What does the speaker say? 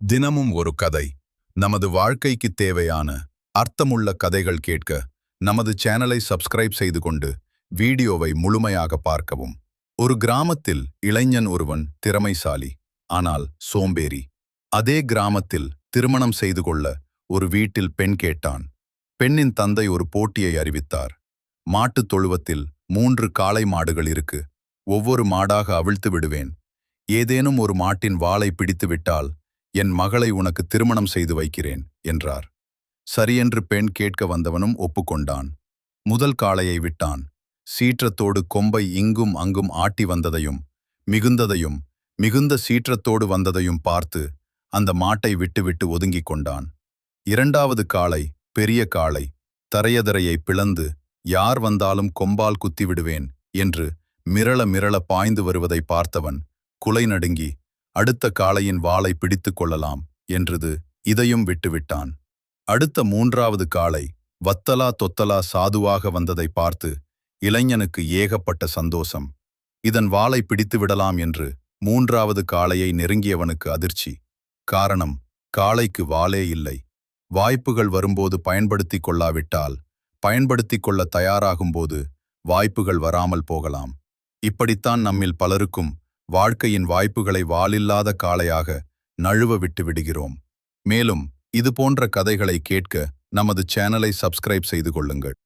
தினமும் ஒரு கதை. நமது வாழ்க்கைக்கு தேவையான அர்த்தமுள்ள கதைகள் கேட்க நமது சேனலை சப்ஸ்கிரைப் செய்து கொண்டு வீடியோவை முழுமையாக பார்க்கவும். ஒரு கிராமத்தில் இளைஞன் ஒருவன் திறமைசாலி, ஆனால் சோம்பேறி. அதே கிராமத்தில் திருமணம் செய்து கொள்ள ஒரு வீட்டில் பெண் கேட்டான். பெண்ணின் தந்தை ஒரு போட்டியை அறிவித்தார். மாட்டுத் தொழுவத்தில் 3 காளை மாடுகள் இருக்கு. ஒவ்வொரு மாடாக அவிழ்த்து விடுவேன். ஏதேனும் ஒரு மாட்டின் வாலை பிடித்து விட்டால் என் மகளை உனக்கு திருமணம் செய்து வைக்கிறேன் என்றார். சரியென்று பெண் கேட்க வந்தவனும் ஒப்புக்கொண்டான். முதல் காளையை விட்டான். சீற்றத்தோடு கொம்பை இங்கும் அங்கும் ஆட்டி வந்ததையும் மிகுந்த சீற்றத்தோடு வந்ததையும் பார்த்து அந்த மாட்டை விட்டுவிட்டு ஒதுங்கிக் கொண்டான். இரண்டாவது காளை பெரிய காளை, தரையதரையை பிளந்து யார் வந்தாலும் கொம்பால் குத்திவிடுவேன் என்று மிரள மிரள பாய்ந்து வருவதை பார்த்தவன் குலை நடுங்கி அடுத்த காளையின் வாளை பிடித்து கொள்ளலாம் என்றது இதையும் விட்டுவிட்டான். அடுத்த 3வது காளை வத்தலா தொத்தலா சாதுவாக வந்ததை பார்த்து இளைஞனுக்கு ஏகப்பட்ட சந்தோஷம். இதன் வாளை பிடித்து விடலாம் என்று 3வது காளையை நெருங்கியவனுக்கு அதிர்ச்சி. காரணம், காளைக்கு வாளே இல்லை. வாய்ப்புகள் வரும்போது பயன்படுத்திக் கொள்ளாவிட்டால் பயன்படுத்திக் கொள்ள தயாராகும்போது வாய்ப்புகள் வராமல் போகலாம். இப்படித்தான் நம்மில் பலருக்கும் வாழ்க்கையின் வாய்ப்புகளை வாலில்லாத காளையாக நழுவ விட்டு விடுகிறோம். மேலும் இது போன்ற கதைகளை கேட்க நமது சேனலை சப்ஸ்கிரைப் செய்து கொள்ளுங்கள்.